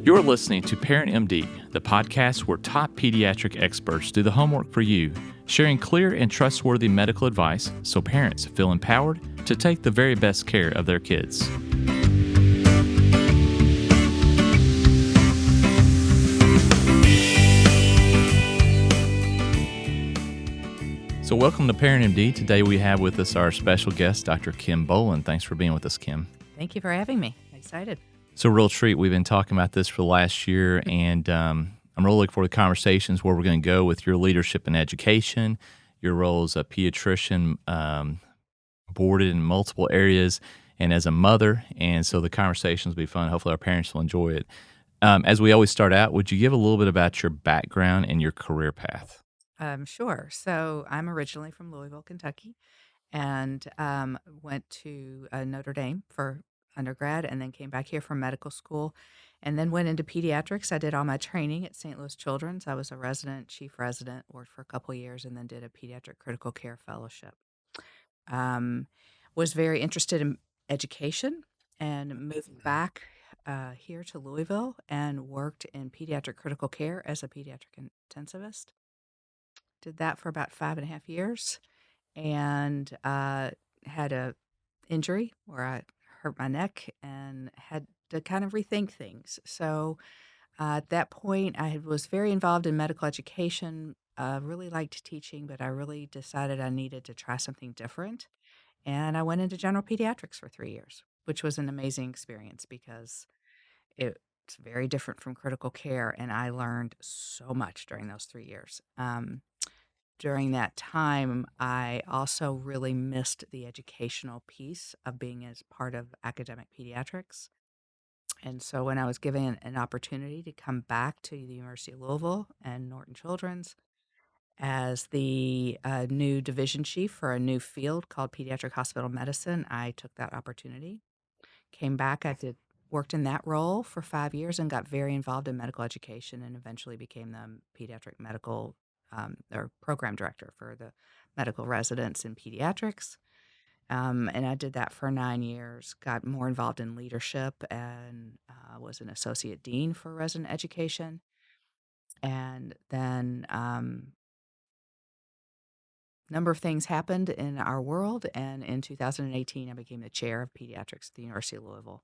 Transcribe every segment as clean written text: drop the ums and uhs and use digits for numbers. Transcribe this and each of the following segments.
You're listening to Parent MD, the podcast where top pediatric experts do the homework for you, sharing clear and trustworthy medical advice so parents feel empowered to take the very best care of their kids. So welcome to Parent MD. Today we have with us our special guest, Dr. Kim Boland. Thanks for being with us, Kim. Thank you for having me. I'm excited. It's a real treat. We've been talking about this for the last year, and I'm really looking forward to conversations where we're going to go with your leadership in education, your role as a pediatrician, boarded in multiple areas, and as a mother. And so the conversations will be fun. Hopefully our parents will enjoy it. As we always start out, would you give a little bit about your background and your career path? Sure. So I'm originally from Louisville, Kentucky, and went to Notre Dame for undergrad and then came back here for medical school and then went into pediatrics. I did all my training at St. Louis Children's. I was a resident, chief resident, worked for a couple of years, and then did a pediatric critical care fellowship. Was very interested in education and moved back here to Louisville and worked in pediatric critical care as a pediatric intensivist. Did that for about 5.5 years and had a injury where I hurt my neck and had to kind of rethink things. So at that point, I was very involved in medical education, really liked teaching, but I really decided I needed to try something different. And I went into general pediatrics for 3 years, which was an amazing experience because it's very different from critical care, and I learned so much during those 3 years. During that time, I also really missed the educational piece of being as part of academic pediatrics. And so when I was given an opportunity to come back to the University of Louisville and Norton Children's as the new division chief for a new field called pediatric hospital medicine, I took that opportunity. Came back, worked in that role for 5 years and got very involved in medical education and eventually became the pediatric medical or program director for the medical residents in pediatrics. And I did that for 9 years, got more involved in leadership and was an associate dean for resident education. And then number of things happened in our world. And in 2018, I became the chair of pediatrics at the University of Louisville,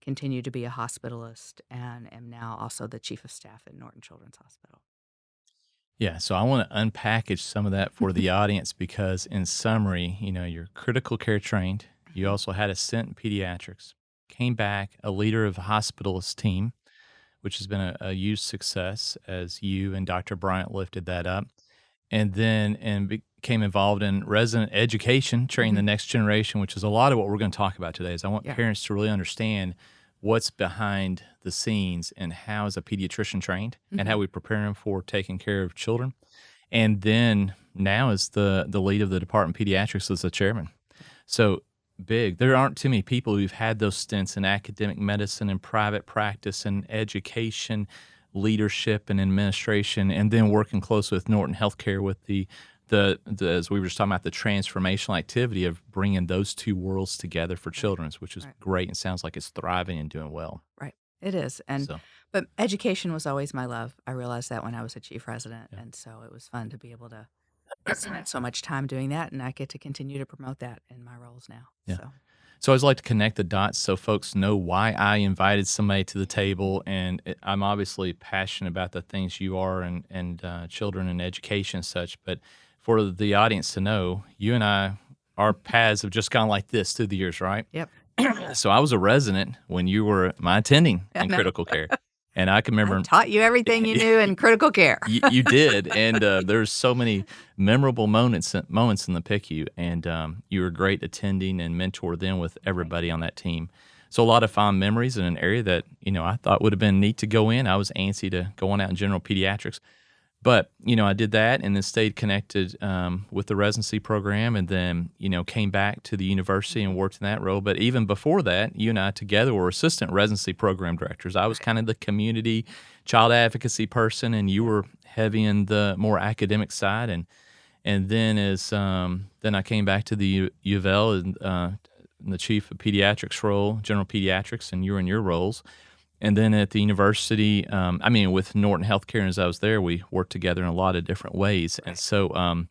continued to be a hospitalist, and am now also the chief of staff at Norton Children's Hospital. Yeah, so I want to unpackage some of that for the audience because in summary, you're critical care trained. You also had a stint in pediatrics, came back a leader of a hospitalist team, which has been a huge success as you and Dr. Bryant lifted that up, and then became involved in resident education, training the next generation, which is a lot of what we're going to talk about today. Is I want parents to really understand what's behind the scenes and how is a pediatrician trained and how we prepare them for taking care of children. And then now as the lead of the department of pediatrics as the chairman. So big. There aren't too many people who've had those stints in academic medicine and private practice and education, leadership and administration, and then working close with Norton Healthcare with the as we were just talking about, the transformational activity of bringing those two worlds together for children, which is great and sounds like it's thriving and doing well. Right. It is. But education was always my love. I realized that when I was a chief resident. And so it was fun to be able to spend so much time doing that. And I get to continue to promote that in my roles now. Yeah. So I always like to connect the dots so folks know why I invited somebody to the table. And I'm obviously passionate about the things you are and children and education and such. But for the audience to know, you and I, our paths have just gone like this through the years, right? Yep. So I was a resident when you were my attending in critical care. And I can remember. I taught you everything you knew in critical care. You did. And there's so many memorable moments in the PICU. And you were great attending and mentor then with everybody on that team. So a lot of fond memories in an area that, I thought would have been neat to go in. I was antsy to go on out in general pediatrics. But, I did that and then stayed connected with the residency program and then, came back to the university and worked in that role. But even before that, you and I together were assistant residency program directors. I was kind of the community child advocacy person and you were heavy in the more academic side. And then then I came back to the U of L and the chief of pediatrics role, general pediatrics, and you were in your roles. And then at the university, I mean, with Norton Healthcare, as I was there, we worked together in a lot of different ways. And Right. so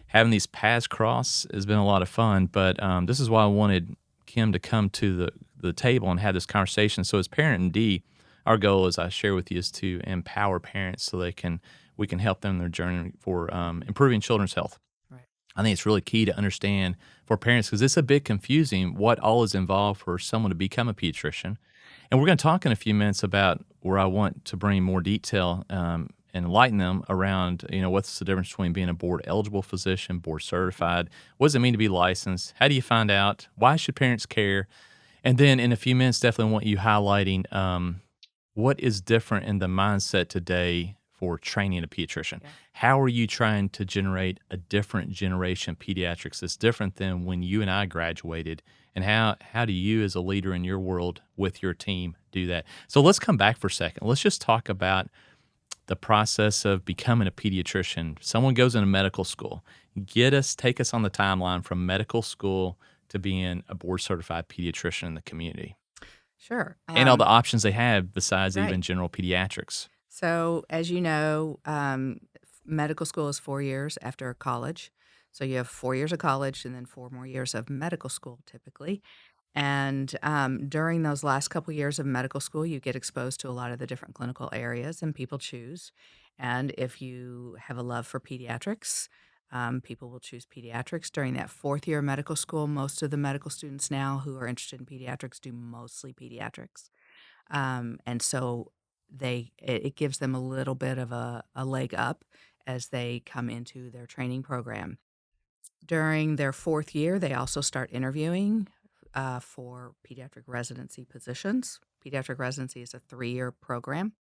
having these paths cross has been a lot of fun. But this is why I wanted Kim to come to the table and have this conversation. So as parent and D, our goal, as I share with you, is to empower parents so we can help them in their journey for improving children's health. Right. I think it's really key to understand for parents because it's a bit confusing what all is involved for someone to become a pediatrician. And we're going to talk in a few minutes about where I want to bring more detail and enlighten them around, what's the difference between being a board eligible physician, board certified? What does it mean to be licensed? How do you find out? Why should parents care? And then in a few minutes, definitely want you highlighting what is different in the mindset today for training a pediatrician? Yeah. How are you trying to generate a different generation of pediatrics that's different than when you and I graduated? And how do you, as a leader in your world with your team, do that? So let's come back for a second. Let's just talk about the process of becoming a pediatrician. Someone goes into medical school. Take us on the timeline from medical school to being a board certified pediatrician in the community Sure. and all the options they have besides Right. even general pediatrics. So, as you know, medical school is 4 years after college. So, you have 4 years of college and then 4 more years of medical school typically. And during those last couple years of medical school, you get exposed to a lot of the different clinical areas, and people choose. And if you have a love for pediatrics, people will choose pediatrics. During that 4th year of medical school, most of the medical students now who are interested in pediatrics do mostly pediatrics. And so it gives them a little bit of a leg up as they come into their training program. During their 4th year, they also start interviewing for pediatric residency positions. Pediatric residency is a 3-year program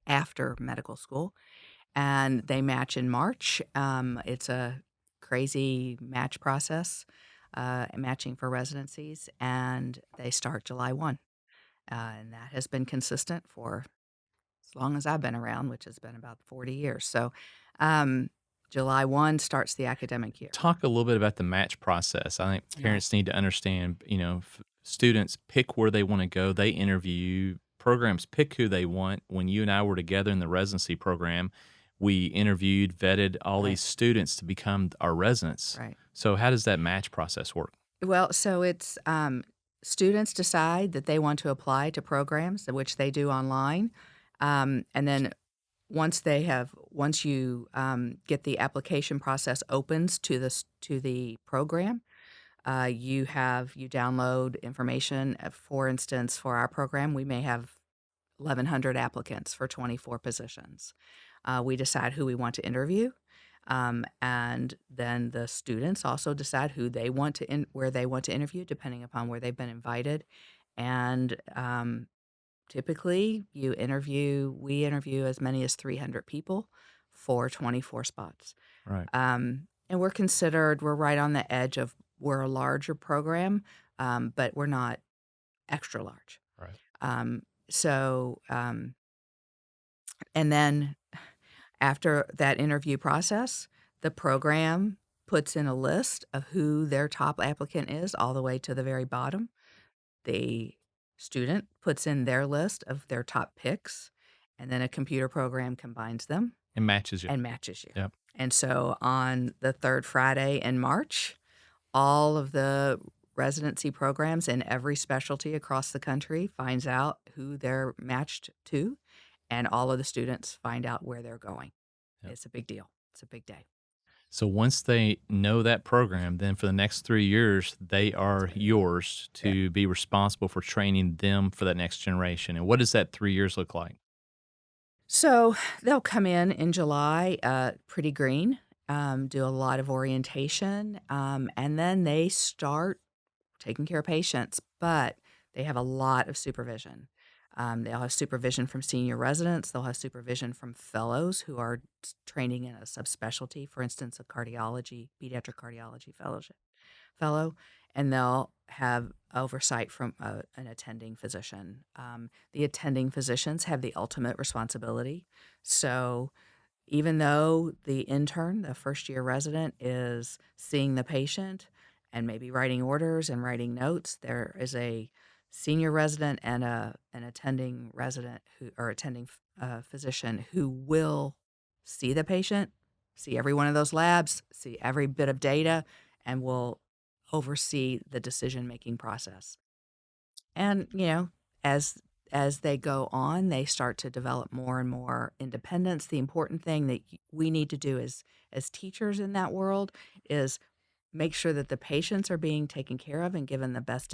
after medical school, and they match in March. It's a crazy match process, matching for residencies, and they start July 1. And that has been consistent for as long as I've been around, which has been about 40 years. So, um, July 1 starts the academic year. Talk a little bit about the match process. I think Yeah. parents need to understand, students pick where they want to go. They interview, programs pick who they want. When you and I were together in the residency program, we interviewed, vetted all Right. these students to become our residents. Right. So how does that match process work? Well, so it's students decide that they want to apply to programs, which they do online, and then once you get the application process opens to the program, you download information. For instance, for our program, we may have 1,100 applicants for 24 positions. We decide who we want to interview, and then the students also decide who they want where they want to interview, depending upon where they've been invited. And typically, we interview as many as 300 people for 24 spots. Right. And we're right on the edge of, we're a larger program, but we're not extra large. Right. Um, so, and then after that interview process, the program puts in a list of who their top applicant is all the way to the very bottom. The student puts in their list of their top picks, and then a computer program combines them It matches you. and matches you. Yep. And so on the third Friday in March, all of the residency programs in every specialty across the country finds out who they're matched to, and all of the students find out where they're going. Yep. It's a big deal. It's a big day. So once they know that program, then for the next 3 years, they are yours Yeah. to be responsible for training them for that next generation. And what does that 3 years look like? So they'll come in July, pretty green, do a lot of orientation, and then they start taking care of patients, but they have a lot of supervision. They'll have supervision from senior residents. They'll have supervision from fellows who are training in a subspecialty, for instance, a pediatric cardiology fellow, and they'll have oversight from an attending physician. The attending physicians have the ultimate responsibility. So even though the intern, the first year resident, is seeing the patient and maybe writing orders and writing notes, there is a senior resident and an attending resident who or attending physician who will see the patient, see every one of those labs, see every bit of data, and will oversee the decision making process. And as they go on, they start to develop more and more independence. The important thing that we need to do as teachers in that world is make sure that the patients are being taken care of and given the best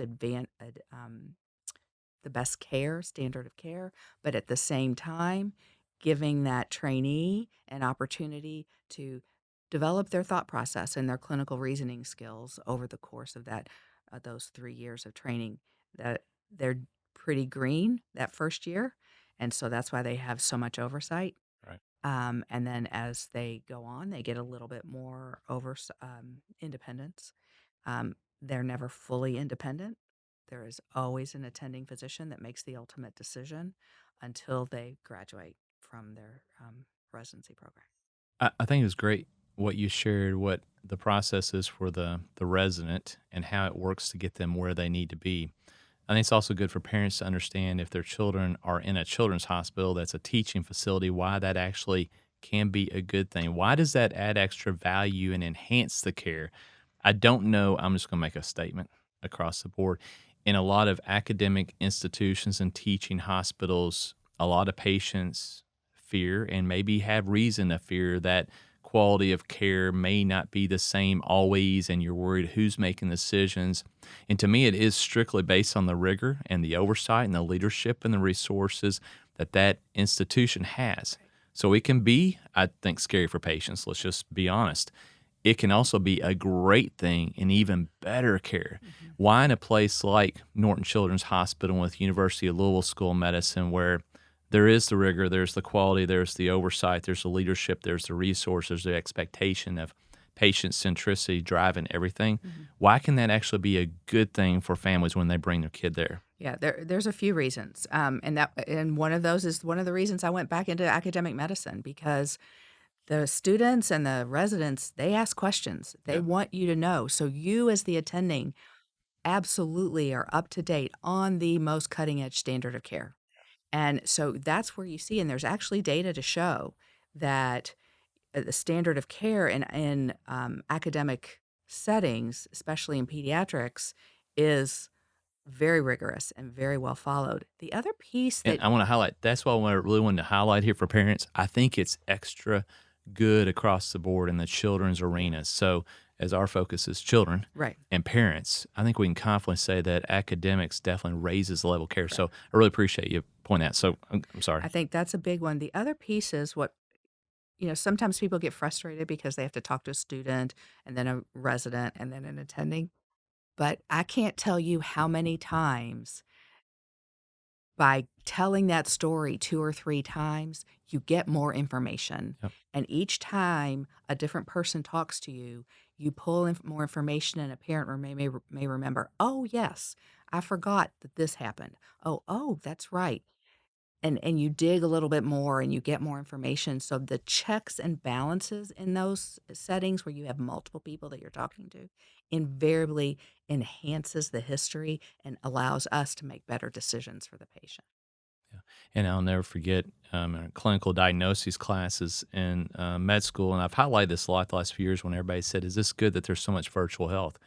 care, standard of care, but at the same time, giving that trainee an opportunity to develop their thought process and their clinical reasoning skills over the course of those 3 years of training. That they're pretty green that first year, and so that's why they have so much oversight. Right. And then as they go on, they get a little bit more independence. They're never fully independent. There is always an attending physician that makes the ultimate decision until they graduate from their residency program. I think it was great what you shared, what the process is for the resident and how it works to get them where they need to be. I think it's also good for parents to understand if their children are in a children's hospital that's a teaching facility, why that actually can be a good thing. Why does that add extra value and enhance the care? I don't know. I'm just going to make a statement across the board. In a lot of academic institutions and teaching hospitals, a lot of patients fear and maybe have reason to fear that quality of care may not be the same always, and you're worried who's making decisions. And to me, it is strictly based on the rigor and the oversight and the leadership and the resources that that institution has. So it can be, I think, scary for patients. Let's just be honest. It can also be a great thing and even better care. Why in a place like Norton Children's Hospital with University of Louisville School of Medicine, where there is the rigor, there's the quality, there's the oversight, there's the leadership, there's the resources, the expectation of patient centricity driving everything. Why can that actually be a good thing for families when they bring their kid there? Yeah, there's a few reasons, and one of those is one of the reasons I went back into academic medicine, because the students and the residents, they ask questions. They Yeah. want you to know. So you as the attending absolutely are up to date on the most cutting edge standard of care. And so that's where you see, and there's actually data to show that the standard of care in academic settings, especially in pediatrics, is very rigorous and very well followed. The other piece And that I want to highlight, that's what I really wanted to highlight here for parents. I think it's extra good across the board in the children's arena. So, as our focus is children right, and parents, I think we can confidently say that academics definitely raises the level of care. right. So, I really appreciate you pointing that. So, I'm sorry. I think that's a big one. The other piece is sometimes people get frustrated because they have to talk to a student and then a resident and then an attending. But I can't tell you how many times by telling that story 2 or 3 times, you get more information. Yep. And each time a different person talks to you, you pull in more information, and a parent may remember, "Oh, yes, I forgot that this happened. Oh, that's right." And you dig a little bit more and you get more information. So the checks and balances in those settings where you have multiple people that you're talking to invariably enhances the history and allows us to make better decisions for the patient. Yeah. And I'll never forget our clinical diagnosis classes in med school. And I've highlighted this a lot the last few years when everybody said, is this good that there's so much virtual health?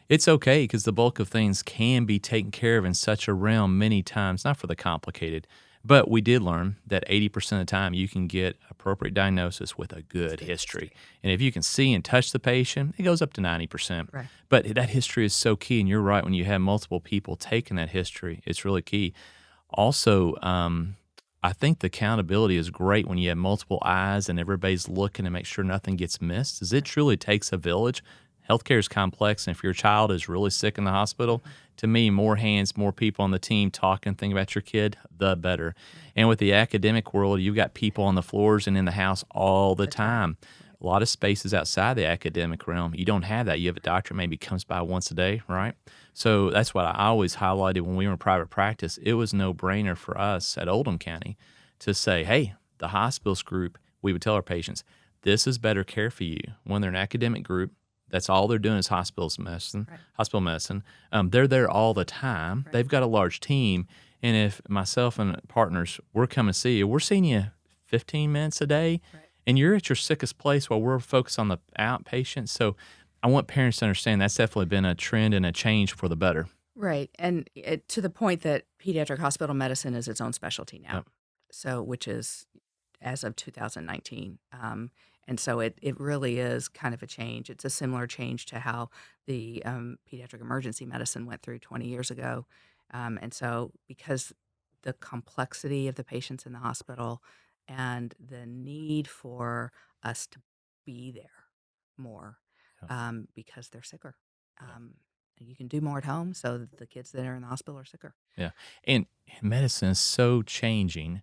It's okay because the bulk of things can be taken care of in such a realm many times, not for the complicated. But we did learn that 80% of the time you can get appropriate diagnosis with a good history. And if you can see and touch the patient, it goes up to 90%. Right. But that history is so key. And you're right, when you have multiple people taking that history, it's really key. Also, I think the accountability is great when you have multiple eyes and everybody's looking to make sure nothing gets missed, as it truly takes a village. Healthcare is complex, and if your child is really sick in the hospital, to me, more hands, more people on the team talking, thinking about your kid, the better. And with the academic world, you've got people on the floors and in the house all the time. A lot of spaces outside the academic realm, you don't have that. You have a doctor maybe comes by once a day, right? So that's what I always highlighted when we were in private practice. It was no brainer for us at Oldham County to say, hey, the hospitals group, we would tell our patients, this is better care for you. When they're an academic group, That's all they're doing is hospitals medicine, Right. hospital medicine. They're there all the time. Right. They've got a large team, and if myself and partners, we're coming to see you, we're seeing you 15 minutes a day, Right. and you're at your sickest place while we're focused on the outpatient. So I want parents to understand that's definitely been a trend and a change for the better. Right. And to the point that pediatric hospital medicine is its own specialty now. Yep. So, which is as of 2019. And so it really is kind of a change. It's a similar change to how the pediatric emergency medicine went through 20 years ago. And so, because the complexity of the patients in the hospital and the need for us to be there more Yep. because they're sicker. Yep. Um, you can do more at home so that the kids that are in the hospital are sicker. Yeah. And medicine is so changing.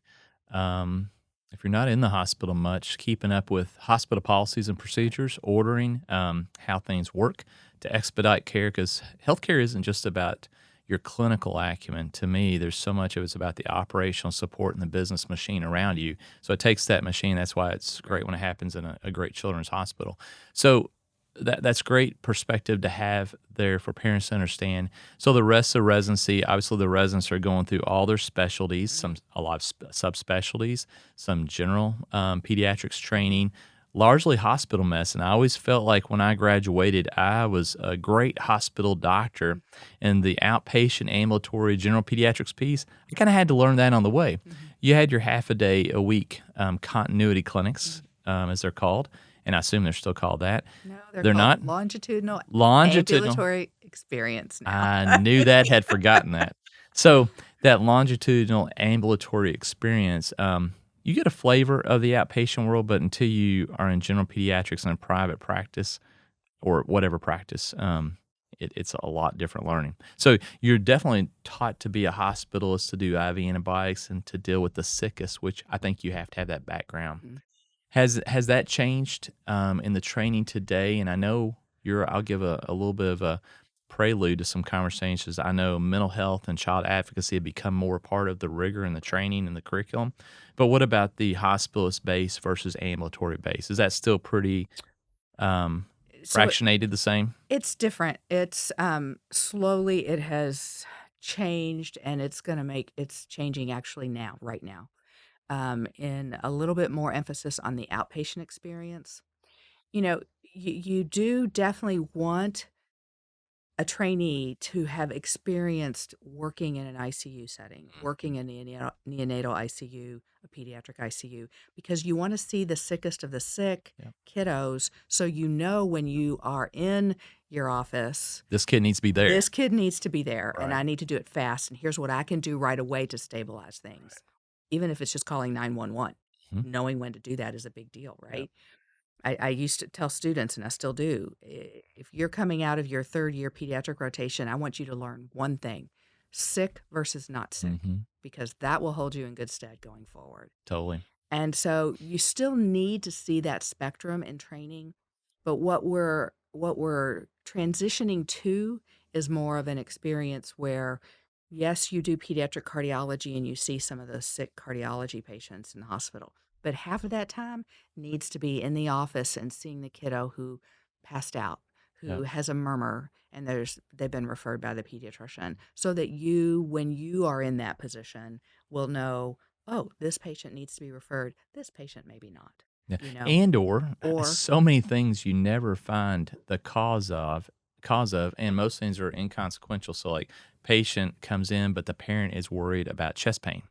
If you're not in the hospital much, keeping up with hospital policies and Right. procedures, ordering how things work to expedite care, because healthcare isn't just about your clinical acumen. To me, there's so much of it's about the operational support and the business machine around you. So it takes that machine. That's why it's Right. great when it happens in a great children's hospital. So that's great perspective to have there for parents to understand. So the rest of residency, obviously, the residents are going through all their specialties, Mhm. a lot of subspecialties, some general pediatrics training, largely hospital medicine. I always felt like when I graduated, I was a great hospital doctor, and the outpatient ambulatory general pediatrics piece, I kind of had to learn that on the way. Mhm. You had your half a day a week continuity clinics, Mhm. as they're called, and I assume they're still called that. No, they're They're called not? longitudinal Longitudinal. ambulatory experience now. I knew that, had forgotten that. So, that longitudinal ambulatory experience, you get a flavor of the outpatient world, but until you are in general pediatrics in a private practice or whatever practice, it's a lot different learning. So, you're definitely taught to be a hospitalist, to do IV antibiotics, and to deal with the sickest, which I think you have to have that background. Mhm. Has that changed, in the training today? And I know I'll give a little bit of a prelude to some conversations. I know mental health and child advocacy have become more a part of the rigor and the training and the curriculum. But what about the hospitalist base versus ambulatory base? Is that still pretty, um, So fractionated the same? it's different. It's slowly it has changed, and it's changing actually now, right now, in a little bit more emphasis on the outpatient experience. You know, you do definitely want a trainee to have experienced working in an ICU setting, Mhm. working in neonatal ICU, a pediatric ICU, because you want to see the sickest of the sick Yep. kiddos. So you know when you are in your office, This kid needs to be there. this kid needs to be there and Right. I need to do it fast. And here's what I can do right away to stabilize things, Right. even if it's just calling 911. Mhm. Knowing when to do that is a big deal, Yep. right? I used to tell students, and I still do, if you're coming out of your third year pediatric rotation, I want you to learn one thing: sick versus not sick, Mhm. because that will hold you in good stead going forward. Totally. And so you still need to see that spectrum in training, but what we're transitioning to is more of an experience where, yes, you do pediatric cardiology and you see some of those sick cardiology patients in the hospital, but half of that time needs to be in the office and seeing the kiddo who passed out, who Yep. has a murmur, and they've been referred by the pediatrician, so that you, when you are in that position, will know, oh, this patient needs to be referred. This patient maybe not, Yeah, you know, and or or so many things you never find the cause of, and most things are inconsequential. So, like, patient comes in, but the parent is worried about chest pain.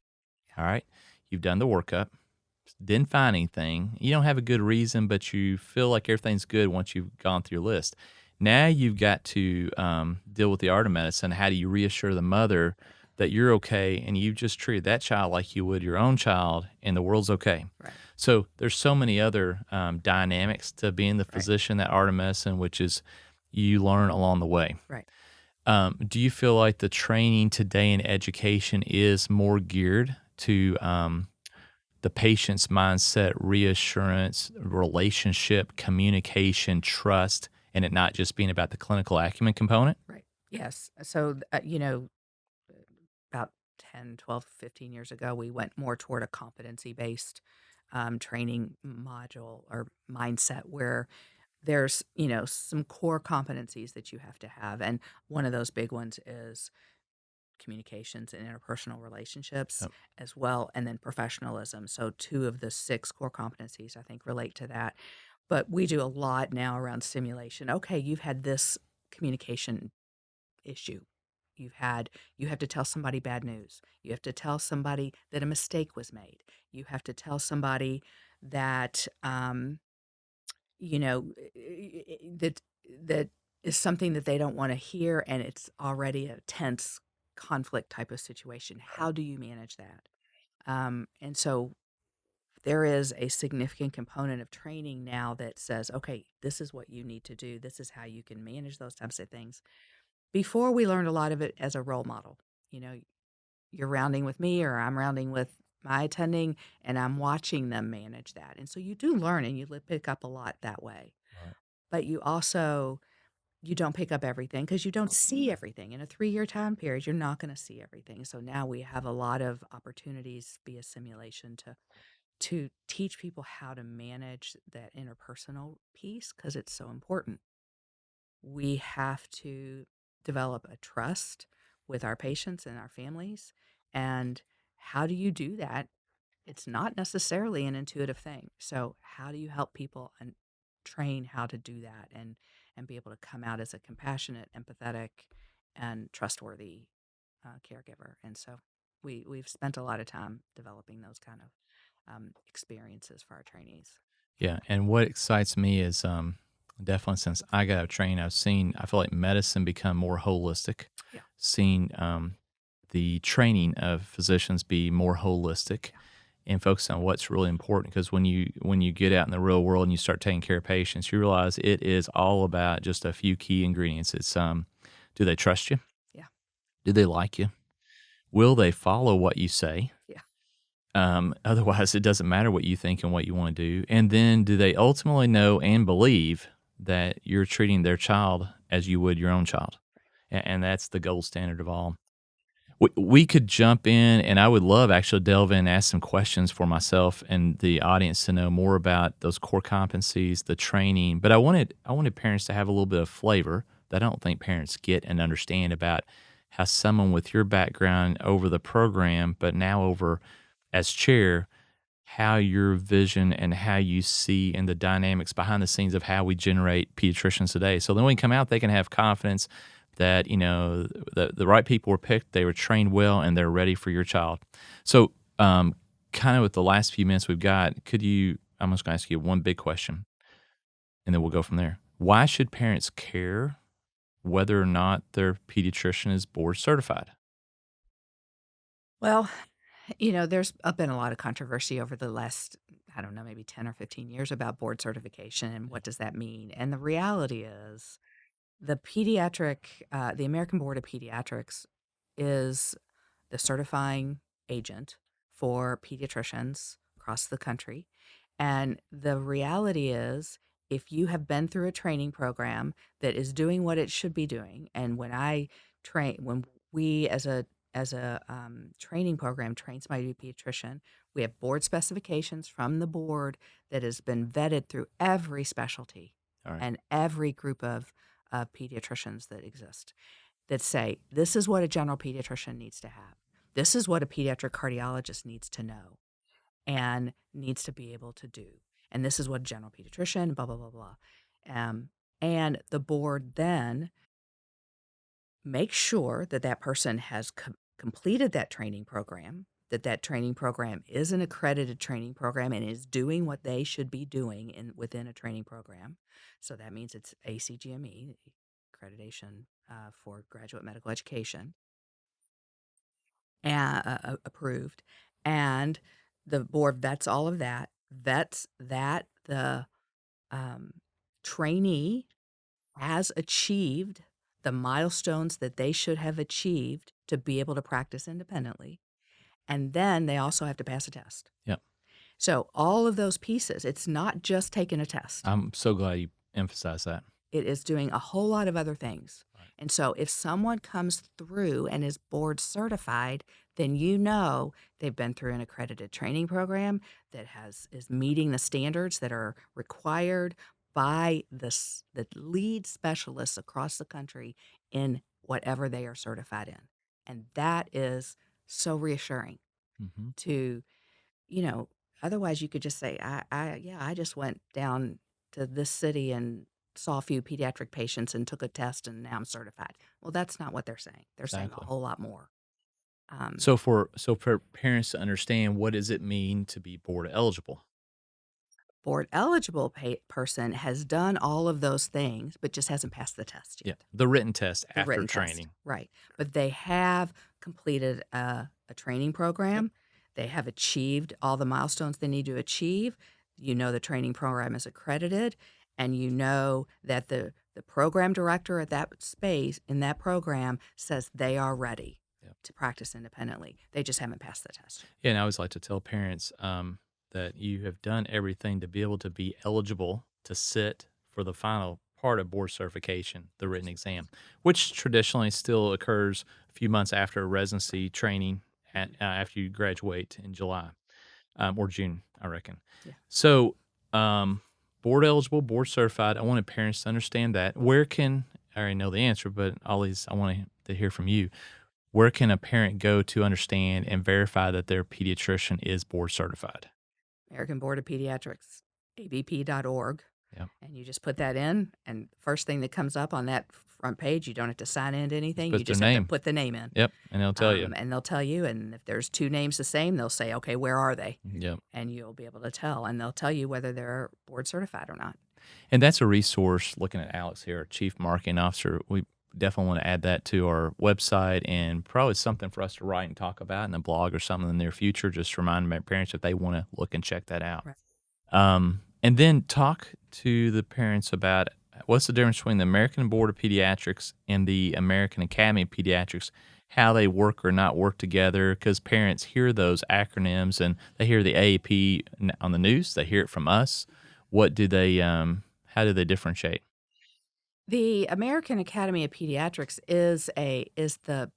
All right, you've done the workup, didn't find anything. You don't have a good reason, but you feel like everything's good once you've gone through your list. Now you've got to deal with the art of medicine. How do you reassure the mother right, that you're okay and you've just treated that child like you would your own child and the world's okay? right, So there's so many other dynamics to being the right, physician, that art of medicine, which is you learn along the way. right. Do you feel like the training today in education is more geared to the patient's mindset, reassurance, relationship, communication, trust, and it not just being about the clinical acumen component? Right. Yes. So, about 10, 12, 15 years ago, we went more toward a competency based training module or mindset where there's, some core competencies that you have to have, and one of those big ones is communications and interpersonal relationships Yep. as well, and then professionalism. So 2 of the 6 core competencies, I think, relate to that. But we do a lot now around simulation. Okay, you've had this communication issue. You have to tell somebody bad news. You have to tell somebody that a mistake was made. You have to tell somebody that, you know, that that is something that they don't wanna hear, and it's already a tense conflict type of situation. How do you manage that? And so there is a significant component of training now that says, "Okay, this is what you need to do. This is how you can manage those types of things." Before, we learned a lot of it as a role model. You know, you're rounding with me or I'm rounding with my attending, and I'm watching them manage that. And so you do learn and you pick up a lot that way. Right. But you don't pick up everything because you don't see everything. In a 3-year time period, you're not gonna see everything. So now we have a lot of opportunities via simulation to teach people how to manage that interpersonal piece because it's so important. We have to develop a trust with our patients and our families, and how do you do that? It's not necessarily an intuitive thing. So how do you help people and train how to do that and be able to come out as a compassionate, empathetic, and trustworthy caregiver? And so we've spent a lot of time developing those kind of experiences for our trainees. Yeah, and what excites me is, definitely since I got trained, I feel like medicine become more holistic, Yeah, seen, the training of physicians be more holistic yeah, and focus on what's really important. Because when you get out in the real world and you start taking care of patients, you realize it is all about just a few key ingredients. It's, do they trust you? yeah, Do they like you? Will they follow what you say? yeah. Otherwise, it doesn't matter what you think and what you want to do. And then, do they ultimately know and believe that you're treating their child as you would your own child? And that's the gold standard of all. We could jump in, and I would love actually delve in and ask some questions for myself and the audience to know more about those core competencies, the training. But I wanted parents to have a little bit of flavor that I don't think parents get and understand about how someone with your background over the program, but now over as chair, how your vision and how you see and the dynamics behind the scenes of how we generate pediatricians today. So then when we come out, they can have confidence that, the right people were picked, they were trained well, and they're ready for your child. So, kind of with the last few minutes we've got, I'm just going to ask you one big question, and then we'll go from there. Why should parents care whether or not their pediatrician is board certified? Well, there's been a lot of controversy over the last, I don't know, maybe 10 or 15 years about board certification and what does that mean? And the reality is the American Board of Pediatrics is the certifying agent for pediatricians across the country. And the reality is, if you have been through a training program that is doing what it should be doing, and when we as a training program train somebody to be a pediatrician, we have board specifications from the board that has been vetted through every specialty All right. and every group of pediatricians that exist that say this is what a general pediatrician needs to have. This is what a pediatric cardiologist needs to know and needs to be able to do. And this is what a general pediatrician, blah, blah, blah, blah. Um, and the board then makes sure that that person has completed that training program, that that training program is an accredited training program and is doing what they should be doing within a training program. So that means it's ACGME, accreditation for graduate medical education, approved, and the board vets all of that, vets that the um, trainee has achieved the milestones that they should have achieved to be able to practice independently, and then they also have to pass a test. Yep. So all of those pieces, it's not just taking a test. I'm so glad you emphasized that. It is doing a whole lot of other things. Right. And so if someone comes through and is board certified, then you know they've been through an accredited training program that is meeting the standards that are required by the lead specialists across the country in whatever they are certified in. And that is so reassuring Hmm. to, you know, otherwise you could just say, yeah, I just went down to this city and saw a few pediatric patients and took a test and now I'm certified. Well, that's not what they're saying. They're saying a Exactly. whole lot more. Um, So for parents to understand, what does it mean to be board eligible? Board eligible person has done all of those things, but just hasn't passed the test Yeah, yet. the written test The after written test, training. right. But they have completed a training Yep. program. They have achieved all the milestones they need to achieve. You know the training program is accredited, and you know that the program director at that space in that program says they are ready Yep. to practice independently. They just haven't passed the test yet. Yeah, and I always like to tell parents that you have done everything to be able to be eligible to sit for the final part of board certification, the written exam, which traditionally still occurs a few months after residency training after you graduate in July or June, I reckon. Yeah. So, board eligible, board certified. I wanted parents to understand that. Where can I already know the answer, but always I want to hear from you. Where can a parent go to understand and verify that their pediatrician is board certified? American Board of Pediatrics, abp.org. Yep. And you just put that in, and first thing that comes up on that front page, you don't have to sign into Just anything. You put their just have to name. put the name in. Yep. And they'll tell you. And they'll tell you. And if there's two names the same, they'll say, okay, where are they? Yep. And you'll be able to tell. And they'll tell you whether they're board certified or not. And that's a resource. Looking at Alex here, our chief marketing officer, we definitely want to add that to our website and probably something for us to write and talk about in a blog or something in the near future. Just remind my parents if they want to look and check that out. Right. And then talk to the parents about what's the difference between the American Board of Pediatrics and the American Academy of Pediatrics, how they work or not work together, because parents hear those acronyms and they hear the AAP on the news, they hear it from us. What do they, how do they differentiate? The American Academy of Pediatrics is the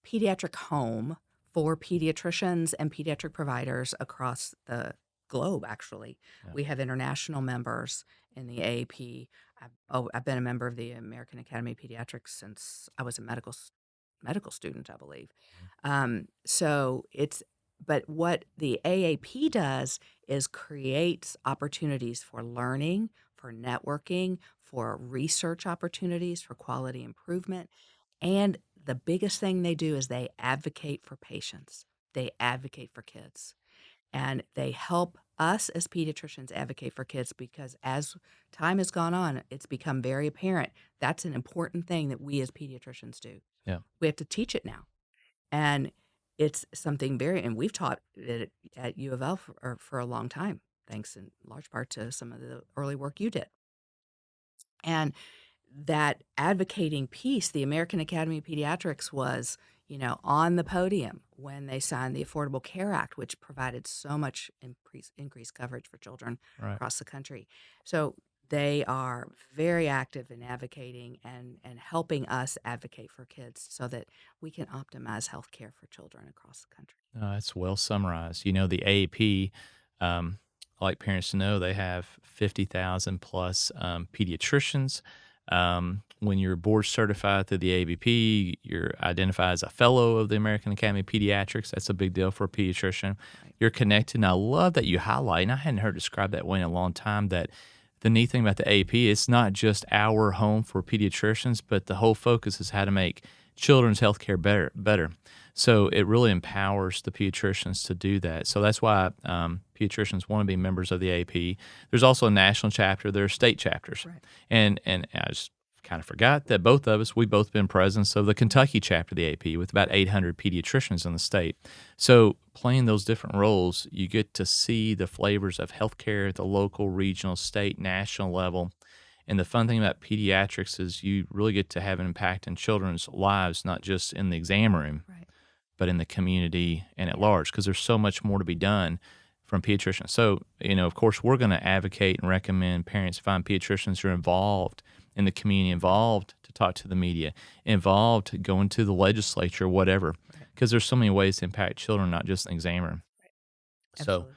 pediatric home for pediatricians and pediatric providers across the globe, actually. Yeah. We have international members in the AAP. I've been a member of the American Academy of Pediatrics since I was a medical student, I believe. So it's but what the AAP does is creates opportunities for learning, for networking, for research opportunities, for quality improvement. And the biggest thing they do is they advocate for patients. They advocate for kids. And they help us as pediatricians advocate for kids because as time has gone on, it's become very apparent that's an important thing that we as pediatricians do. Yeah. We have to teach it now. And it's something and we've taught it at U of L for a long time, thanks in large part to some of the early work you did. And that advocating piece, the American Academy of Pediatrics was, on the podium when they signed the Affordable Care Act, which provided so much increased coverage for children Right. across the country. So they are very active in advocating and helping us advocate for kids so that we can optimize health care for children across the country. That's well summarized. You know, the AAP, I like parents to know they have 50,000 plus pediatricians. When you're board certified through the ABP, you're identified as a fellow of the American Academy of Pediatrics. That's a big deal for a pediatrician. Right. You're connected. And I love that you highlight, and I hadn't heard described that way in a long time, that the neat thing about the AAP, it's not just our home for pediatricians, but the whole focus is how to make children's healthcare better. So it really empowers the pediatricians to do that. So that's why pediatricians want to be members of the AP. There's also a national chapter. There are state chapters. Right. And I just kind of forgot that both of us, we've both been presidents of the Kentucky chapter of the AP with about 800 pediatricians in the state. So playing those different roles, you get to see the flavors of healthcare at the local, regional, state, national level. And the fun thing about pediatrics is you really get to have an impact in children's lives, not just in the exam room, Right. but in the community and at large, because there's so much more to be done from pediatricians. So, of course, we're going to advocate and recommend parents find pediatricians who are involved in the community, involved to talk to the media, involved to go into the legislature, whatever, because there's so many ways to impact children, not just an exam room. Absolutely.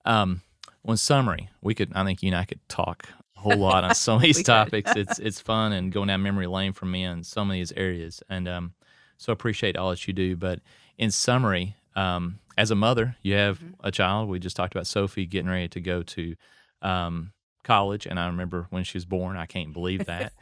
So, in summary, I think you and I could talk a whole lot on some of these We could. topics. It's fun and going down memory lane for me in some of these areas, and so appreciate all that you do. But in summary, as a mother, you have Mhm. a child. We just talked about Sophie getting ready to go to college, and I remember when she was born. I can't believe that.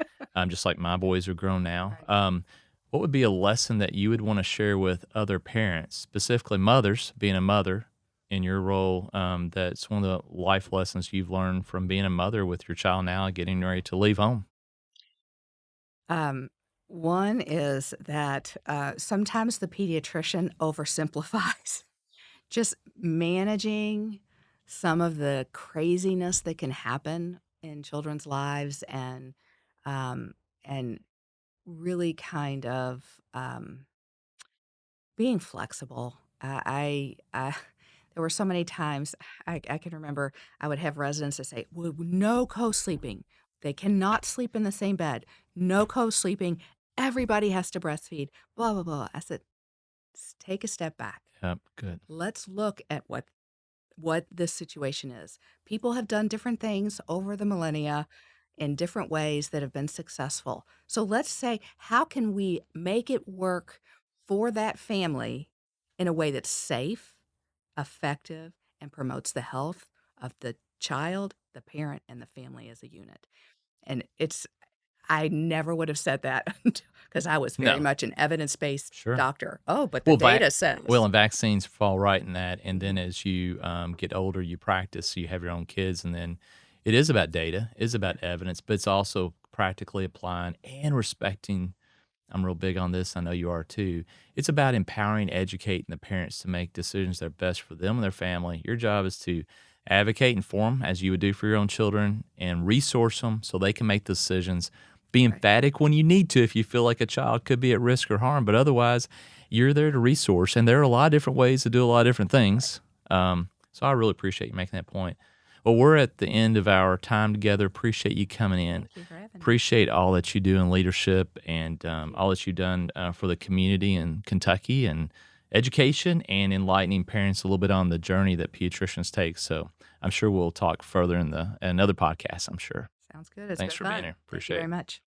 Just like my boys are grown now. Right. What would be a lesson that you would want to share with other parents, specifically mothers, being a mother in your role? That's one of the life lessons you've learned from being a mother with your child now getting ready to leave home. Um, One is that sometimes the pediatrician oversimplifies. Just managing some of the craziness that can happen in children's lives, um, and really kind of being flexible. There were so many times I can remember I would have residents that say, well, no co-sleeping. They cannot sleep in the same bed. No co-sleeping. Everybody has to breastfeed. Blah, blah, blah. I said, Take a step back. Yep, good. Let's look at what this situation is. People have done different things over the millennia in different ways that have been successful. So let's say, how can we make it work for that family in a way that's safe, effective, and promotes the health of the child, the parent, and the family as a unit? And I never would have said that because I was very No, much an evidence-based sure. doctor. Oh, but the Well, data says. and vaccines fall right in that. And then Mhm. as you get older, you practice, you have your own kids, and then it is about data, it is about evidence, but it's also practically applying and respecting. I'm real big on this. I know you are too. It's about empowering, educating the parents to make decisions that are best for them and their family. Your job is to advocate and inform, as you would do for your own children, and resource them so they can make decisions. Be Right. emphatic when you need to if you feel like a child could be at risk or harm, but otherwise, you're there to resource. And there are a lot of different ways to do a lot of different things. So I really appreciate you making that point. Well, we're at the end of our time together. Appreciate you coming in. Thank you for having me. Appreciate all that you do in leadership and all that you've done for the community in Kentucky and education and enlightening parents a little bit on the journey that pediatricians take. So I'm sure we'll talk further in another podcast, I'm sure. Sounds good. It's Thanks been for being fun. here. Thank you Appreciate very it. much.